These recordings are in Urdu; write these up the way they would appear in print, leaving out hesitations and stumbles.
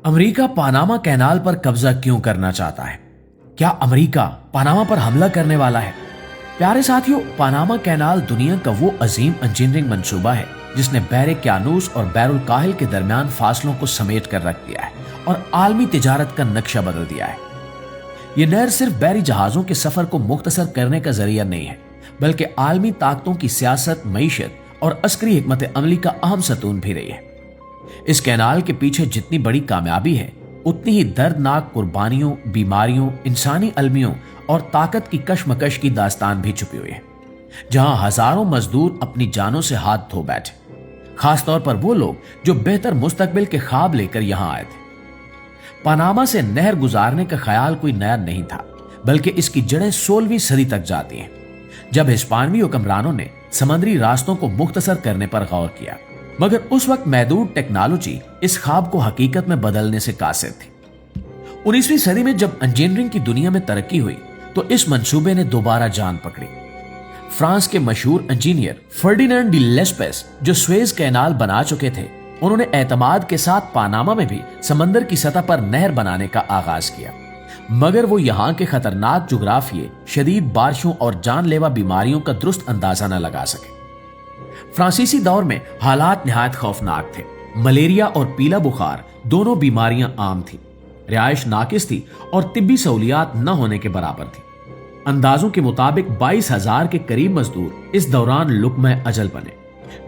امریکہ پاناما کینال پر قبضہ کیوں کرنا چاہتا ہے؟ کیا امریکہ پاناما پر حملہ کرنے والا ہے؟ پیارے ساتھیوں، پاناما کینال دنیا کا وہ عظیم انجینئرنگ منصوبہ ہے جس نے بحر قیانوس اور بحر الکاہل کے درمیان فاصلوں کو سمیٹ کر رکھ دیا ہے اور عالمی تجارت کا نقشہ بدل دیا ہے۔ یہ نہر صرف بحری جہازوں کے سفر کو مختصر کرنے کا ذریعہ نہیں ہے، بلکہ عالمی طاقتوں کی سیاست، معیشت اور عسکری حکمت عملی کا اہم ستون بھی رہی ہے۔ اس کینال کے پیچھے جتنی بڑی کامیابی ہے، اتنی ہی دردناک قربانیوں، بیماریوں، انسانی المیوں اور طاقت کی کشمکش کی داستان بھی چھپی ہوئی ہے، جہاں ہزاروں مزدور اپنی جانوں سے ہاتھ دھو بیٹھے، خاص طور پر وہ لوگ جو بہتر مستقبل کے خواب لے کر یہاں آئے تھے۔ پاناما سے نہر گزارنے کا خیال کوئی نیا نہیں تھا، بلکہ اس کی جڑیں 16ویں صدی تک جاتی ہیں، جب ہسپانوی حکمرانوں نے سمندری راستوں کو مختصر کرنے پر غور کیا، مگر اس وقت محدود ٹیکنالوجی اس خواب کو حقیقت میں بدلنے سے قاصر تھی۔ 19ویں صدی میں جب انجینئرنگ کی دنیا میں ترقی ہوئی تو اس منصوبے نے دوبارہ جان پکڑی۔ فرانس کے مشہور انجینئر فرڈینانڈ ڈی لیسپس جو سویز کینال بنا چکے تھے، انہوں نے اعتماد کے ساتھ پاناما میں بھی سمندر کی سطح پر نہر بنانے کا آغاز کیا، مگر وہ یہاں کے خطرناک جغرافیے، شدید بارشوں اور جان لیوا بیماریوں کا درست اندازہ نہ لگا سکے۔ فرانسیسی دور میں حالات نہایت خوفناک تھے۔ ملیریا اور پیلا بخار دونوں بیماریاں عام تھیں، رہائش ناقص تھی اور طبی سہولیات نہ ہونے کے برابر تھی۔ اندازوں کے مطابق 22,000 کے قریب مزدور اس دوران لقمہ اجل بنے۔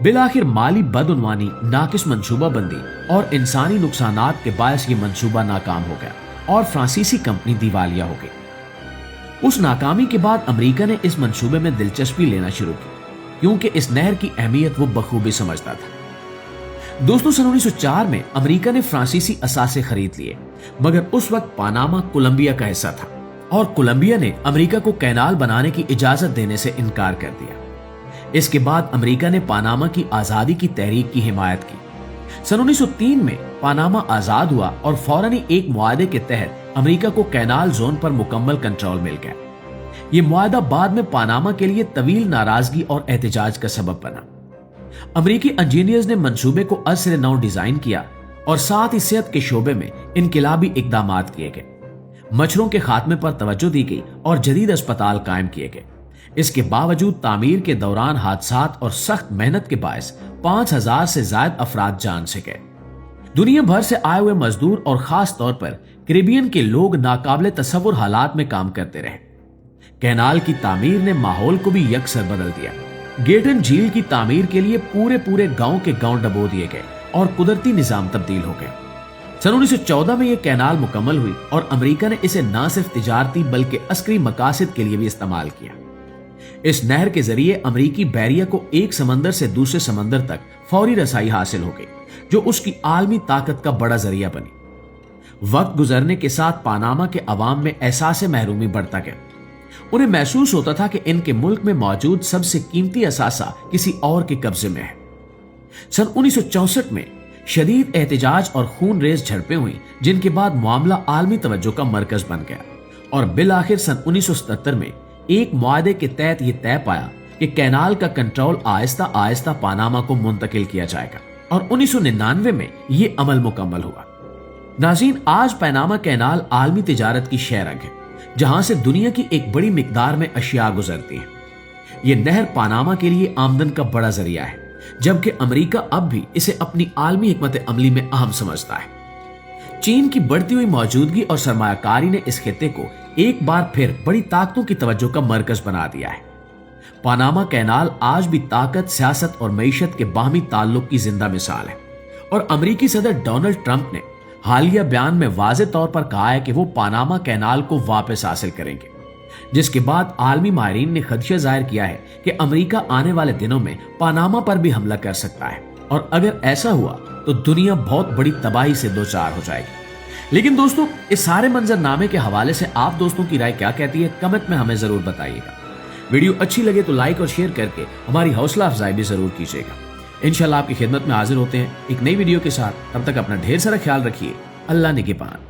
بالآخر مالی بدعنوانی، ناقص منصوبہ بندی اور انسانی نقصانات کے باعث یہ منصوبہ ناکام ہو گیا اور فرانسیسی کمپنی دیوالیہ ہو گئی۔ اس ناکامی کے بعد امریکہ نے اس منصوبے میں دلچسپی لینا شروع کی، کیونکہ اس نہر کی اہمیت وہ بخوبی سمجھتا تھا۔ دوستوں، سن 1904 میں امریکہ نے فرانسیسی اثاثے خرید لیے، مگر اس وقت پاناما کولمبیا کا حصہ تھا اور کولمبیا نے امریکہ کو کینال بنانے کی اجازت دینے سے انکار کر دیا۔ اس کے بعد امریکہ نے پاناما کی آزادی کی تحریک کی حمایت کی۔ سن 1903 میں پاناما آزاد ہوا اور فوراً ہی ایک معاہدے کے تحت امریکہ کو کینال زون پر مکمل کنٹرول مل گیا۔ یہ معاہدہ بعد میں پاناما کے لیے طویل ناراضگی اور احتجاج کا سبب بنا۔ امریکی انجینئرز نے منصوبے کو از سے نو ڈیزائن کیا اور ساتھ ہی صحت کے شعبے میں انقلابی اقدامات کیے گئے۔ مچھروں کے خاتمے پر توجہ دی گئی اور جدید اسپتال قائم کیے گئے۔ اس کے باوجود تعمیر کے دوران حادثات اور سخت محنت کے باعث 5,000 سے زائد افراد جان سے گئے۔ دنیا بھر سے آئے ہوئے مزدور اور خاص طور پر کیریبین کے لوگ ناقابل تصور حالات میں کام کرتے رہے۔ کینال کی تعمیر نے ماحول کو بھی یکسر بدل دیا۔ گیٹن جھیل کی تعمیر کے لیے پورے گاؤں کے گاؤں ڈبو دیے گئے اور قدرتی نظام تبدیل ہو گئے۔ سن 1914 میں یہ کینال مکمل ہوئی اور امریکہ نے اسے نہ صرف تجارتی بلکہ عسکری مقاصد کے لیے بھی استعمال کیا۔ اس نہر کے ذریعے امریکی بحریہ کو ایک سمندر سے دوسرے سمندر تک فوری رسائی حاصل ہو گئی، جو اس کی عالمی طاقت کا بڑا ذریعہ بنی۔ وقت گزرنے کے ساتھ پاناما کے عوام میں احساس محرومی بڑھتا گیا۔ انہیں محسوس ہوتا تھا کہ ان کے ملک میں موجود سب سے قیمتی اثاثہ کسی اور کے قبضے میں ہے۔ سن 1964 میں شدید احتجاج اور خون ریز جھڑپیں ہوئیں، جن کے بعد معاملہ عالمی توجہ کا مرکز بن گیا اور بالآخر سن 1977 میں ایک معاہدے کے تحت یہ طے پایا کہ کینال کا کنٹرول آہستہ آہستہ پاناما کو منتقل کیا جائے گا اور 1999 میں یہ عمل مکمل ہوا۔ ناظرین، آج پاناما کینال عالمی تجارت کی شہرگ ہے، جہاں سے دنیا کی ایک بڑی مقدار میں اشیاء گزرتی ہیں۔ یہ نہر پاناما کے لیے آمدن کا بڑا ذریعہ ہے، جبکہ امریکہ اب بھی اسے اپنی عالمی حکمت عملی میں اہم سمجھتا ہے۔ چین کی بڑھتی ہوئی موجودگی اور سرمایہ کاری نے اس خطے کو ایک بار پھر بڑی طاقتوں کی توجہ کا مرکز بنا دیا ہے۔ پاناما کینال آج بھی طاقت، سیاست اور معیشت کے باہمی تعلق کی زندہ مثال ہے، اور امریکی صدر ڈونلڈ ٹرمپ نے حالیہ بیان میں واضح طور پر کہا ہے کہ وہ پاناما کینال کو واپس حاصل کریں گے، جس کے بعد عالمی ماہرین نے خدشہ ظاہر کیا ہے کہ امریکہ آنے والے دنوں میں پاناما پر بھی حملہ کر سکتا ہے، اور اگر ایسا ہوا تو دنیا بہت بڑی تباہی سے دوچار ہو جائے گی۔ لیکن دوستوں، اس سارے منظرنامے کے حوالے سے آپ دوستوں کی رائے کیا کہتی ہے؟ کمنٹ میں ہمیں ضرور بتائیے گا۔ ویڈیو اچھی لگے تو لائک اور شیئر کر کے ہماری حوصلہ افزائی بھی ضرور کیجیے گا۔ انشاءاللہ آپ کی خدمت میں حاضر ہوتے ہیں ایک نئی ویڈیو کے ساتھ۔ تب تک اپنا ڈھیر سارا خیال رکھیے۔ اللہ نگہبان۔